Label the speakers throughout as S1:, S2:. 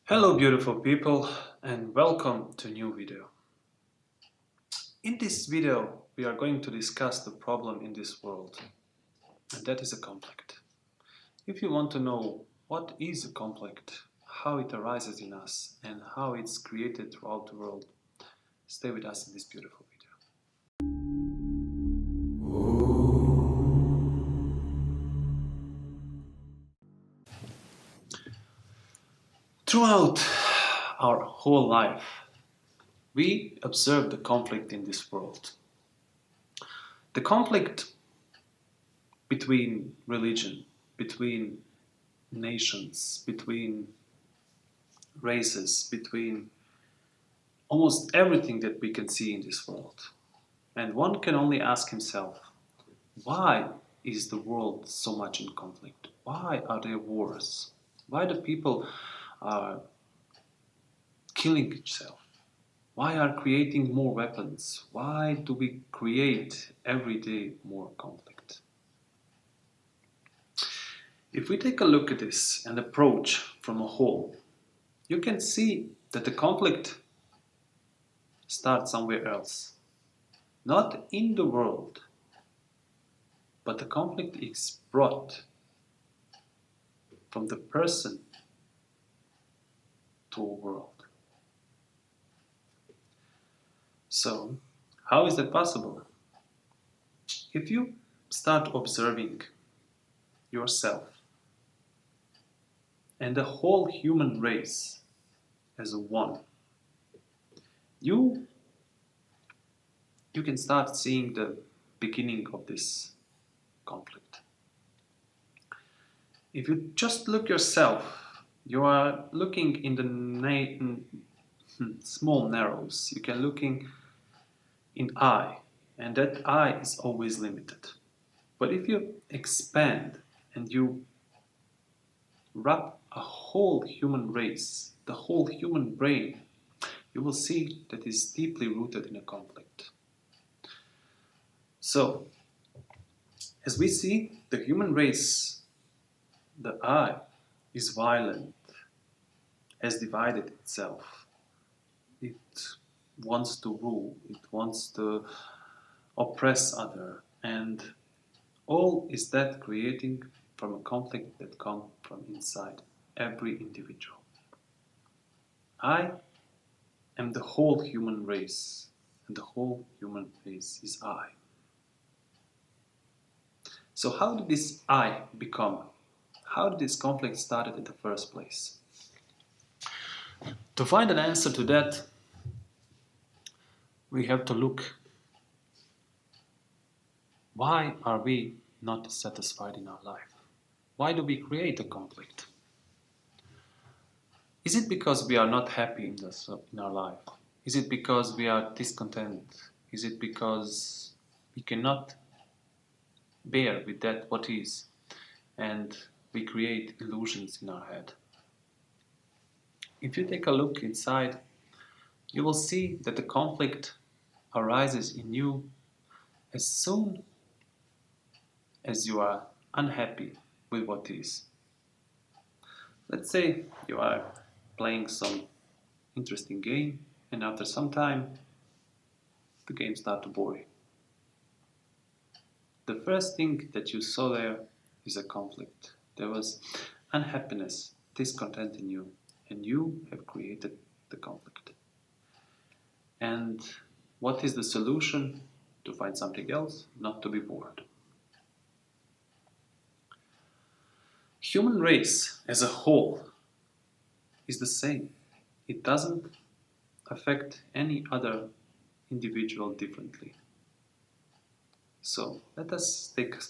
S1: Hello beautiful people and welcome to a new video. In this video we are going to discuss the problem in this world, and that is a conflict. If you want to know what is a conflict, how it arises in us and how it's created throughout the world, stay with us in this beautiful video. Throughout our whole life, we observe the conflict in this world. The conflict between religion, between nations, between races, between almost everything that we can see in this world. And one can only ask himself, why is the world so much in conflict? Why are there wars? Why do people are killing each other? Why are creating more weapons? Why do we create every day more conflict? If we take a look at this and approach from a whole, you can see that the conflict starts somewhere else. Not in the world, but the conflict is brought from the person to a world. So, how is that possible? If you start observing yourself and the whole human race as a one, you can start seeing the beginning of this conflict. If you just look yourself, you are looking in the small narrows. You can looking in I, and that I is always limited. But if you expand and you wrap a whole human race, the whole human brain, you will see that is deeply rooted in a conflict. So, as we see, the human race, the I, is violent, has divided itself. It wants to rule, it wants to oppress other, and all is that creating from a conflict that comes from inside every individual. I am the whole human race, and the whole human race is I. So how did this I become? How did this conflict started in the first place? To find an answer to that, we have to look, why are we not satisfied in our life? Why do we create a conflict? Is it because we are not happy in our life? Is it because we are discontent? Is it because we cannot bear with that what is, and we create illusions in our head? If you take a look inside, you will see that the conflict arises in you as soon as you are unhappy with what is. Let's say you are playing some interesting game, and after some time the game starts to bore you. The first thing that you saw there is a conflict. There was unhappiness, discontent in you, and you have created the conflict. And what is the solution? To find something else, not to be bored. Human race as a whole is the same. It doesn't affect any other individual differently. So let us take a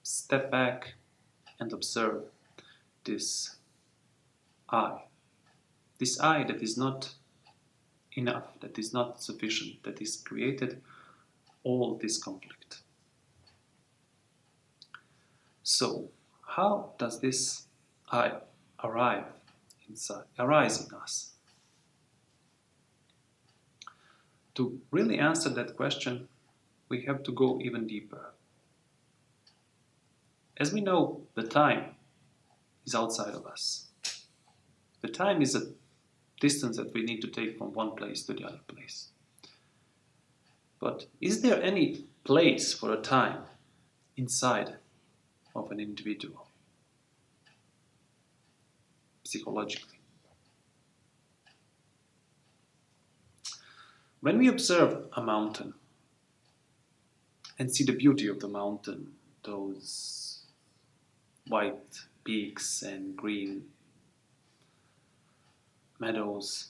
S1: step back and observe this I. This I that is not enough, that is not sufficient, that is created all this conflict. So how does this I arise in us? To really answer that question, we have to go even deeper. As we know, the time is outside of us. The time is a distance that we need to take from one place to the other place. But is there any place for a time inside of an individual, psychologically? When we observe a mountain and see the beauty of the mountain, those white peaks and green meadows,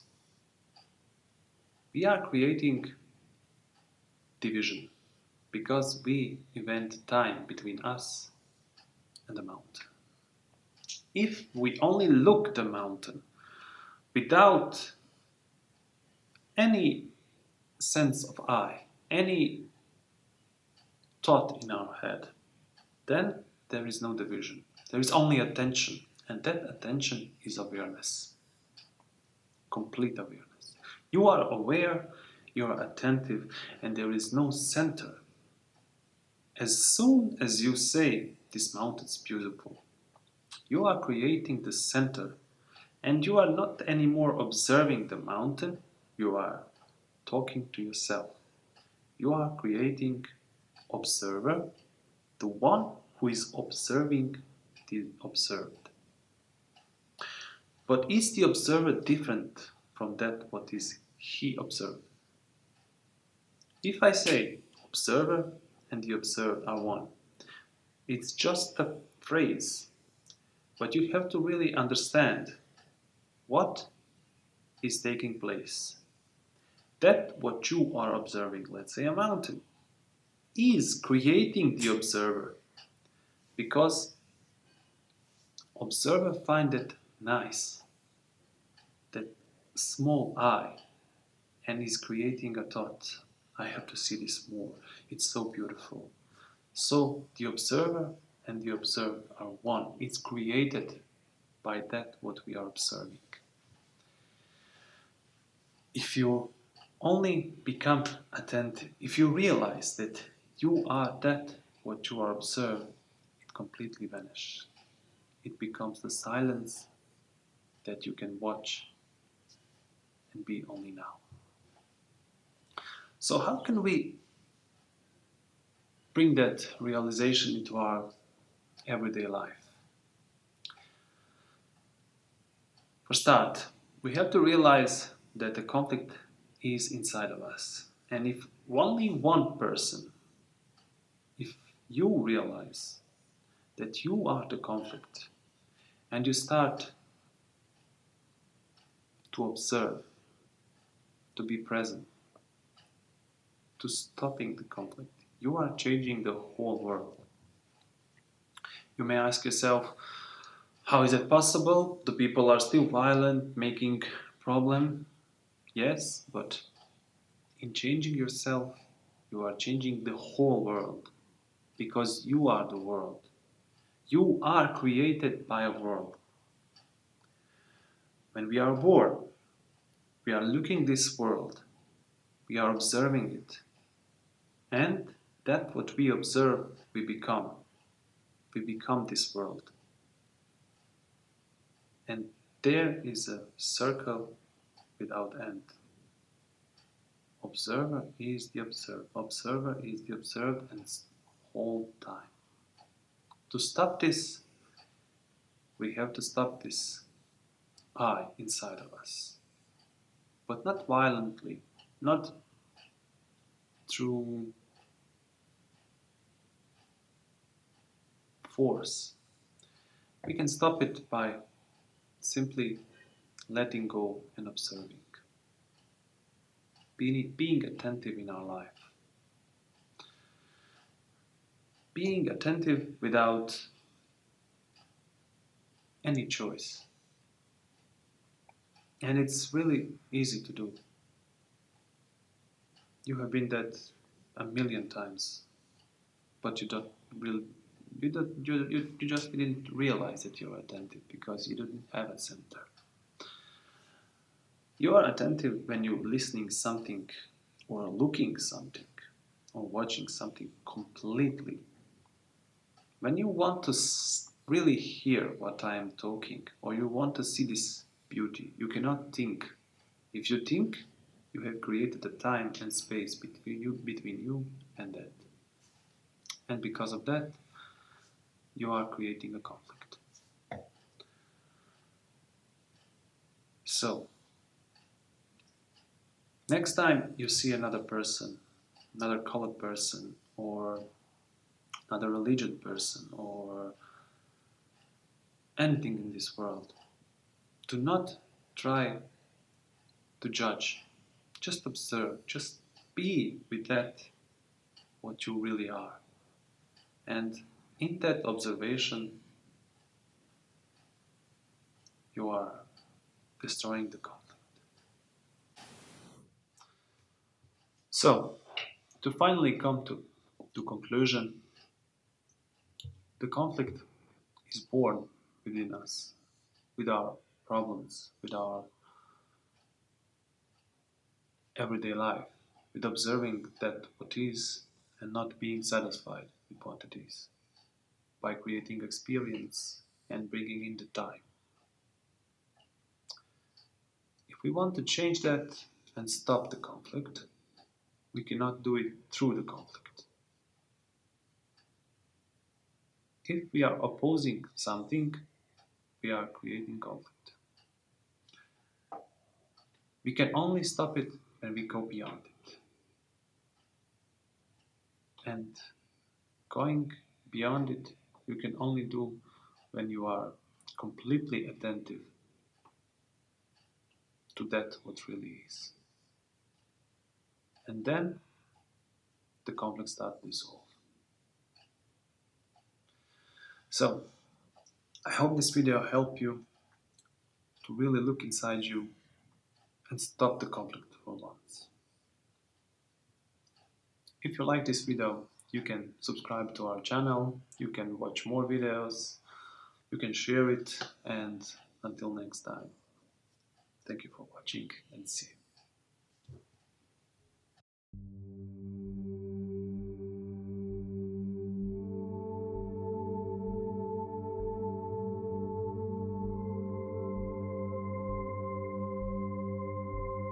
S1: we are creating division because we invent time between us and the mountain. If we only look the mountain without any sense of I, any thought in our head, then there is no division. There is only attention, and that attention is awareness. Complete awareness. You are aware, you are attentive, and there is no center. As soon as you say, this mountain is beautiful, you are creating the center, and you are not anymore observing the mountain, you are talking to yourself. You are creating observer, the one who is observing the observed. But is the observer different from that what is he observed? If I say observer and the observed are one, it's just a phrase, but you have to really understand what is taking place. That what you are observing, let's say a mountain, is creating the observer, because observer find it nice, that small I, and is creating a thought. I have to see this more. It's so beautiful. So the observer and the observed are one. It's created by that what we are observing. If you only become attentive, if you realize that you are that what you are observed, it completely vanishes. It becomes the silence that you can watch and be only now. So how can we bring that realization into our everyday life? For start, we have to realize that the conflict is inside of us. And if only one person, if you realize that you are the conflict, and you start to observe, to be present, to stopping the conflict, you are changing the whole world. You may ask yourself, how is it possible? The people are still violent, making problem. Yes, but in changing yourself, you are changing the whole world, because you are the world. You are created by a world. When we are born, we are looking this world, we are observing it, and that what we observe, we become. We become this world. And there is a circle without end. Observer is the observed. Observer is the observed, and whole time. To stop this, we have to stop this I inside of us. But not violently, not through force. We can stop it by simply letting go and observing. Being attentive in our life. Being attentive without any choice. And it's really easy to do. You have been that a million times, but you just didn't realize that you're attentive because you didn't have a center. You are attentive when you're listening something or looking something or watching something completely. When you want to really hear what I am talking, or you want to see this beauty. You cannot think. If you think, you have created a time and space between you and that. And because of that, you are creating a conflict. So, next time you see another person, another colored person, or another religion person, or anything in this world, do not try to judge. Just observe. Just be with that, what you really are. And in that observation, you are destroying the conflict. So, to finally come to conclusion, the conflict is born within us, with our problems, with our everyday life, with observing that what is and not being satisfied with what it is, by creating experience and bringing in the time. If we want to change that and stop the conflict, we cannot do it through the conflict. If we are opposing something, we are creating conflict. We can only stop it when we go beyond it. And going beyond it, you can only do when you are completely attentive to that what really is. And then the conflict starts to dissolve. So, I hope this video helped you to really look inside you and stop the conflict for once. If you like this video, you can subscribe to our channel, you can watch more videos, you can share it, and until next time, thank you for watching and see you.